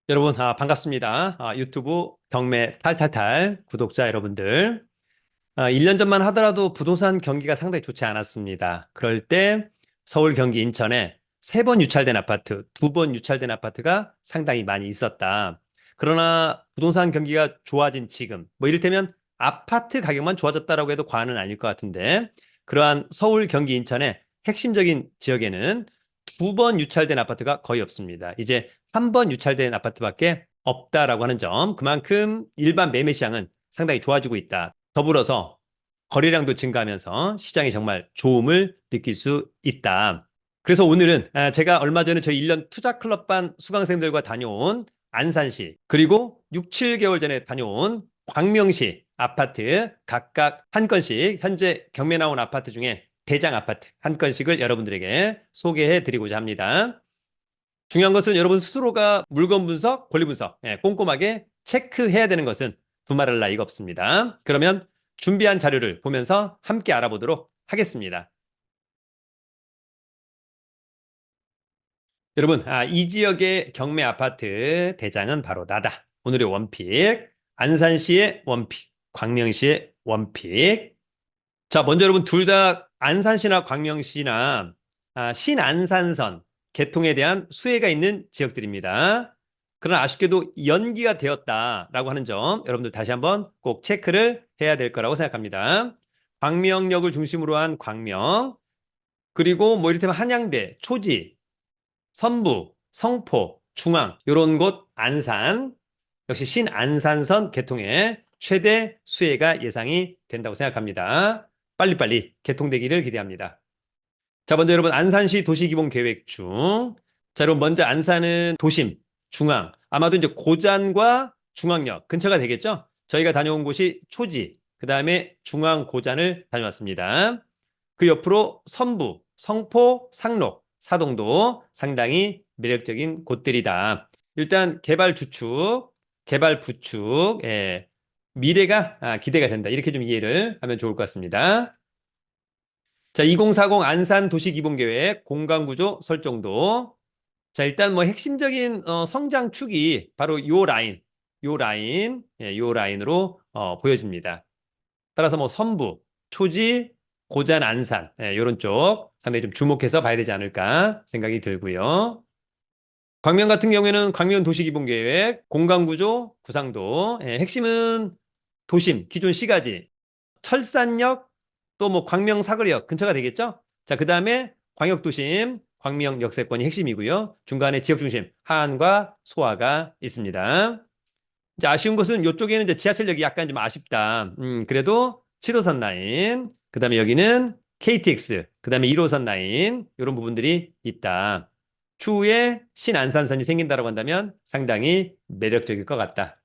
여러분, 반갑습니다. 유튜브 경매 탈탈탈 구독자 여러분들. 1년 전만 하더라도 부동산 경기가 상당히 좋지 않았습니다. 그럴 때 서울, 경기, 인천에 3번 유찰된 아파트, 2번 유찰된 아파트가 상당히 많이 있었다. 그러나 부동산 경기가 좋아진 지금, 뭐 이를테면 아파트 가격만 좋아졌다라고 해도 과언은 아닐 것 같은데, 그러한 서울, 경기, 인천의 핵심적인 지역에는 2번 유찰된 아파트가 거의 없습니다. 이제 3번 유찰된 아파트밖에 없다라고 하는 점, 그만큼 일반 매매 시장은 상당히 좋아지고 있다. 더불어서 거래량도 증가하면서 시장이 정말 좋음을 느낄 수 있다. 그래서 오늘은 제가 얼마 전에 저희 1년 투자클럽반 수강생들과 다녀온 안산시, 그리고 6, 7개월 전에 다녀온 광명시 아파트 각각 한 건씩, 현재 경매 나온 아파트 중에 대장 아파트 한 건씩을 여러분들에게 소개해 드리고자 합니다. 중요한 것은 여러분 스스로가 물건 분석, 권리 분석 꼼꼼하게 체크해야 되는 것은 두말할 나위가 없습니다. 그러면 준비한 자료를 보면서 함께 알아보도록 하겠습니다. 여러분, 이 지역의 경매 아파트 대장은 바로 나다. 오늘의 원픽, 안산시의 원픽, 광명시의 원픽. 자, 먼저 여러분 둘 다 안산시나 광명시나 신안산선 개통에 대한 수혜가 있는 지역들입니다. 그러나 아쉽게도 연기가 되었다라고 하는 점 여러분들 다시 한번 꼭 체크를 해야 될 거라고 생각합니다. 광명역을 중심으로 한 광명, 그리고 뭐 이를테면 한양대, 초지, 선부, 성포, 중앙 이런 곳 안산, 역시 신안산선 개통에 최대 수혜가 예상이 된다고 생각합니다. 빨리빨리 개통되기를 기대합니다. 자, 먼저 여러분 안산시 도시기본계획 중, 자, 여러분 먼저 안산은 도심, 중앙, 아마도 이제 고잔과 중앙역 근처가 되겠죠? 저희가 다녀온 곳이 초지, 그 다음에 중앙 고잔을 다녀왔습니다. 그 옆으로 선부, 성포, 상록, 사동도 상당히 매력적인 곳들이다. 일단 개발 주축, 개발 부축, 미래가 기대가 된다. 이렇게 좀 이해를 하면 좋을 것 같습니다. 자, 2040 안산 도시기본계획 공간구조 설정도. 자, 일단 뭐 핵심적인 성장 축이 바로 요 라인으로 보여집니다. 따라서 뭐 선부, 초지, 고잔, 안산 이런 쪽 상당히 좀 주목해서 봐야 되지 않을까 생각이 들고요. 광명 같은 경우에는 광명 도시기본계획, 공간구조, 구상도 핵심은 도심, 기존 시가지, 철산역, 또 뭐 광명 사거리역 근처가 되겠죠? 자, 그 다음에 광역도심, 광명 역세권이 핵심이고요. 중간에 지역중심, 하안과 소아가 있습니다. 이제 아쉬운 것은 이쪽에는 이제 지하철역이 약간 좀 아쉽다. 그래도 7호선 라인, 그 다음에 여기는 KTX, 그 다음에 1호선 라인, 이런 부분들이 있다. 추후에 신안산선이 생긴다고 한다면 상당히 매력적일 것 같다.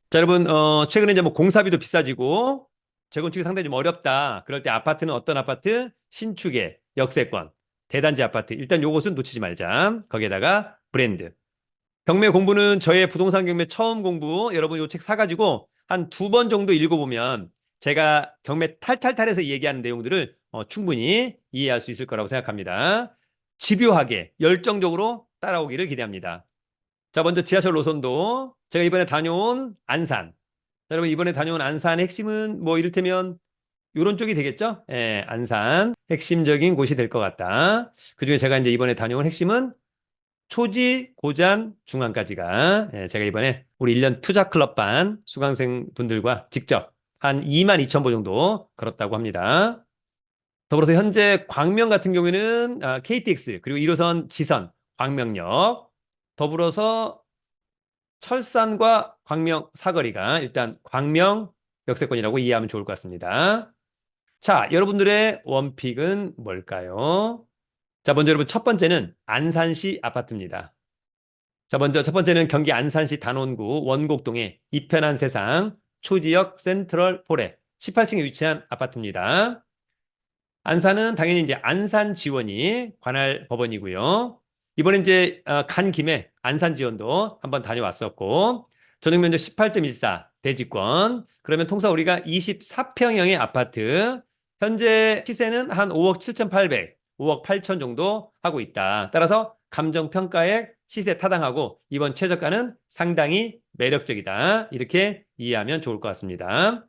자, 여러분, 최근에 이제 뭐 공사비도 비싸지고 재건축이 상당히 좀 어렵다. 그럴 때 아파트는 어떤 아파트? 신축의 역세권, 대단지 아파트. 일단 요것은 놓치지 말자. 거기에다가 브랜드. 경매 공부는 저의 부동산 경매 처음 공부, 여러분 요 책 사가지고 한 2번 정도 읽어보면 제가 경매 탈탈탈해서 얘기하는 내용들을 충분히 이해할 수 있을 거라고 생각합니다. 집요하게 열정적으로 따라오기를 기대합니다. 자, 먼저 지하철 노선도 제가 이번에 다녀온 안산. 자, 여러분 이번에 다녀온 안산 핵심은 뭐 이를테면 이런 쪽이 되겠죠? 안산 핵심적인 곳이 될 것 같다. 그중에 제가 이제 이번에 다녀온 핵심은 초지, 고잔, 중앙까지가 제가 이번에 우리 1년 투자클럽반 수강생 분들과 직접 한 2만 2천 보 정도 걸었다고 합니다. 더불어서 현재 광명 같은 경우에는 KTX 그리고 1호선 지선, 광명역, 더불어서 철산과 광명 사거리가 일단 광명 역세권이라고 이해하면 좋을 것 같습니다. 자, 여러분들의 원픽은 뭘까요? 자, 먼저 여러분 첫 번째는 안산시 아파트입니다. 자, 먼저 첫 번째는 경기 안산시 단원구 원곡동의 이편한 세상 초지역 센트럴 폴에 18층에 위치한 아파트입니다. 안산은 당연히 이제 안산 지원이 관할 법원이고요. 이번에 이제 간 김에 안산 지원도 한번 다녀왔었고, 전용 면적 18.14 대지권. 그러면 통상 우리가 24평형의 아파트, 현재 시세는 한 5억 7,800, 5억 8천 정도 하고 있다. 따라서 감정평가액 시세 타당하고 이번 최저가는 상당히 매력적이다. 이렇게 이해하면 좋을 것 같습니다.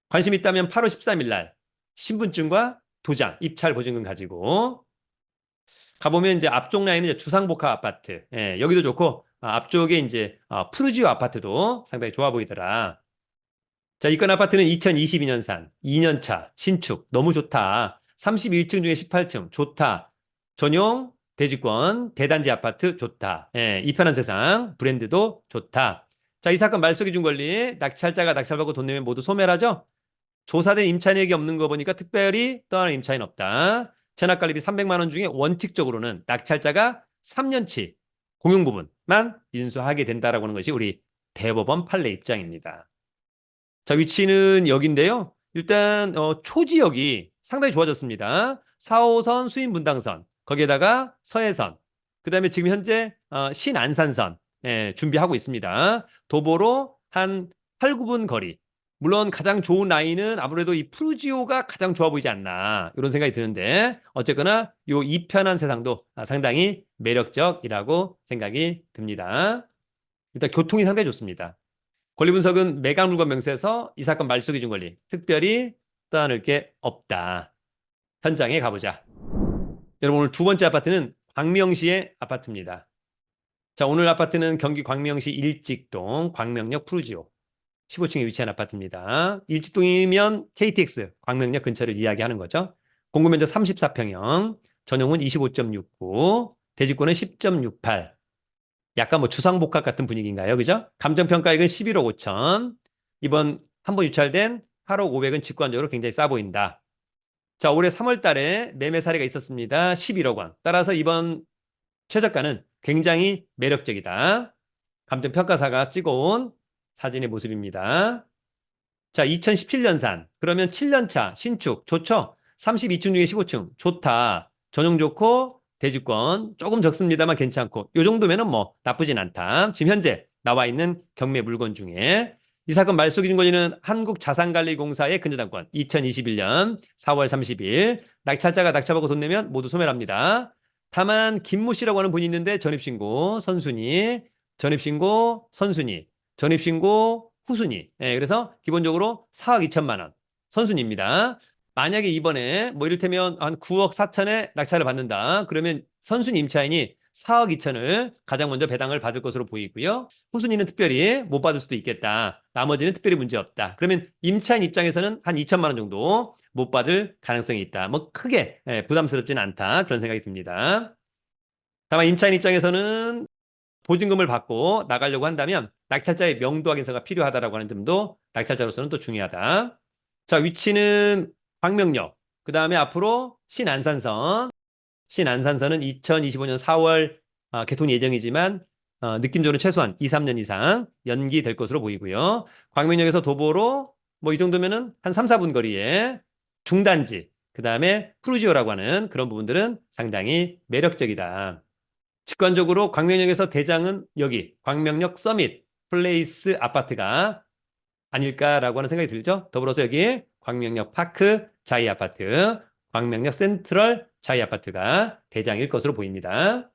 관심 있다면 8월 13일 날 신분증과 도장, 입찰 보증금 가지고 가보면 이제 앞쪽 라인은 이제 주상복합 아파트. 예, 여기도 좋고 앞쪽에 이제 푸르지오 아파트도 상당히 좋아 보이더라. 자, 이건 아파트는 2022년산, 2년차, 신축, 너무 좋다. 32층 중에 18층, 좋다. 전용, 대지권, 대단지 아파트, 좋다. 예, 이 편한 세상, 브랜드도 좋다. 자, 이 사건 말소기준 권리, 낙찰자가 낙찰받고 돈 내면 모두 소멸하죠? 조사된 임차인에게 없는 거 보니까 특별히 떠나는 임차인 없다. 체납관리비 300만 원 중에 원칙적으로는 낙찰자가 3년치 공용 부분만 인수하게 된다라고 하는 것이 우리 대법원 판례 입장입니다. 자, 위치는 여기인데요. 일단 초지역이 상당히 좋아졌습니다. 4호선 수인분당선, 거기에다가 서해선, 그다음에 지금 현재 신안산선 준비하고 있습니다. 도보로 한 8, 9분 거리. 물론 가장 좋은 라인은 아무래도 이 푸르지오가 가장 좋아 보이지 않나 이런 생각이 드는데 어쨌거나 요 이편한 세상도 상당히 매력적이라고 생각이 듭니다. 일단 교통이 상당히 좋습니다. 권리 분석은 매각 물건 명세서 이 사건 말소 기준 권리 특별히 떠안을 게 없다. 현장에 가보자. 여러분 오늘 두 번째 아파트는 광명시의 아파트입니다. 자, 오늘 아파트는 경기 광명시 일직동 광명역 푸르지오 15층에 위치한 아파트입니다. 일직동이면 KTX 광명역 근처를 이야기하는 거죠. 공급 면적 34평형, 전용은 25.69, 대지권은 10.68. 약간 뭐 주상복합 같은 분위기인가요? 그죠? 감정평가액은 11억 5천. 이번 한 번 유찰된 8억 5백은 직관적으로 굉장히 싸 보인다. 자, 올해 3월 달에 매매 사례가 있었습니다. 11억 원. 따라서 이번 최저가는 굉장히 매력적이다. 감정평가사가 찍어온 사진의 모습입니다. 자, 2017년산. 그러면 7년차 신축 좋죠? 32층 중에 15층 좋다. 전용 좋고 대지권 조금 적습니다만 괜찮고 이 정도면은 뭐 나쁘진 않다. 지금 현재 나와 있는 경매 물건 중에 이 사건 말소 기준 권리는 한국자산관리공사의 근저당권 2021년 4월 30일 낙찰자가 낙찰받고 돈 내면 모두 소멸합니다. 다만 김모 씨라고 하는 분이 있는데 전입신고 선순위, 전입신고 선순위, 전입신고 후순위. 그래서 기본적으로 4억 2천만 원 선순위입니다. 만약에 이번에 뭐 이를테면 한 9억 4천에 낙찰을 받는다. 그러면 선순위 임차인이 4억 2천을 가장 먼저 배당을 받을 것으로 보이고요. 후순위는 특별히 못 받을 수도 있겠다. 나머지는 특별히 문제 없다. 그러면 임차인 입장에서는 한 2천만 원 정도 못 받을 가능성이 있다. 뭐 크게 부담스럽지는 않다. 그런 생각이 듭니다. 다만 임차인 입장에서는 보증금을 받고 나가려고 한다면 낙찰자의 명도 확인서가 필요하다라고 하는 점도 낙찰자로서는 또 중요하다. 자, 위치는 광명역. 그 다음에 앞으로 신안산선. 신안산선은 2025년 4월 개통 예정이지만 느낌적으로 최소한 2, 3년 이상 연기될 것으로 보이고요. 광명역에서 도보로 뭐 이 정도면은 한 3, 4분 거리에 중단지, 그 다음에 푸르지오라고 하는 그런 부분들은 상당히 매력적이다. 직관적으로 광명역에서 대장은 여기 광명역 서밋 플레이스 아파트가 아닐까라고 하는 생각이 들죠. 더불어서 여기 광명역 파크 자이 아파트, 광명역 센트럴 자이 아파트가 대장일 것으로 보입니다.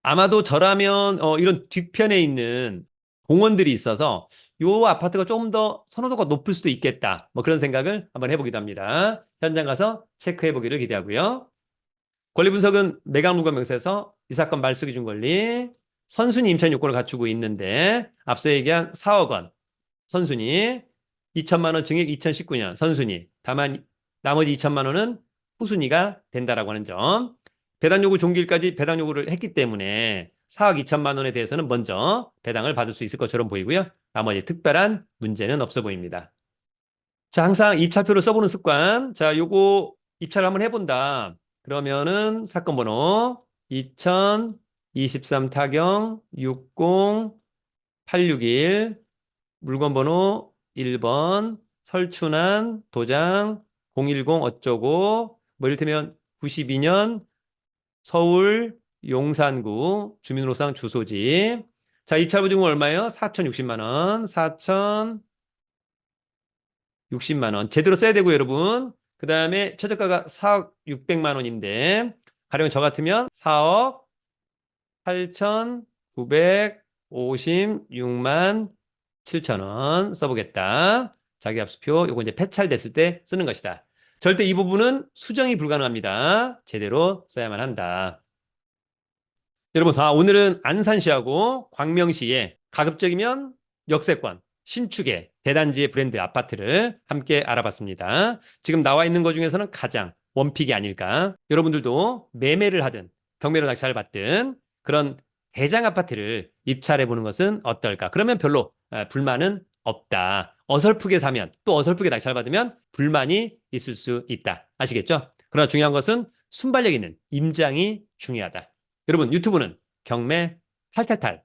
아마도 저라면 이런 뒤편에 있는 공원들이 있어서 이 아파트가 조금 더 선호도가 높을 수도 있겠다. 뭐 그런 생각을 한번 해보기도 합니다. 현장 가서 체크해 보기를 기대하고요. 권리 분석은 매각 물건 명세서 이 사건 말소 기준 권리 선순위 임차인 요건을 갖추고 있는데 앞서 얘기한 4억 원 선순위 2천만 원 증액 2019년 선순위 다만 나머지 2천만 원은 후순위가 된다라고 하는 점. 배당 요구 종기일까지 배당 요구를 했기 때문에 4억 2천만 원에 대해서는 먼저 배당을 받을 수 있을 것처럼 보이고요. 나머지 특별한 문제는 없어 보입니다. 자, 항상 입찰표를 써보는 습관. 자, 요거 입찰을 한번 해본다. 그러면은 사건 번호 2023 타경 60861 물건 번호 1번 설춘한 도장 010 어쩌고 뭐 이를테면 92년 서울 용산구 주민으로상 주소지. 자, 입찰 보증금 얼마예요? 4,060만 원. 4,060만 원. 제대로 써야 되고 여러분. 그 다음에 최저가가 4억 6백만 원인데 가령 저 같으면 4억 8천 956만 7천 원 써보겠다. 자기압수표 요거 이제 폐찰됐을 때 쓰는 것이다. 절대 이 부분은 수정이 불가능합니다. 제대로 써야만 한다. 여러분, 오늘은 안산시하고 광명시의 가급적이면 역세권, 신축의 대단지의 브랜드 아파트를 함께 알아봤습니다. 지금 나와 있는 것 중에서는 가장 원픽이 아닐까. 여러분들도 매매를 하든 경매로 낙찰을 받든 그런 대장 아파트를 입찰해 보는 것은 어떨까? 그러면 별로 불만은 없다. 어설프게 사면 또 어설프게 낙찰받으면 불만이 있을 수 있다. 아시겠죠? 그러나 중요한 것은 순발력 있는 임장이 중요하다. 여러분, 유튜브는 경매 탈탈탈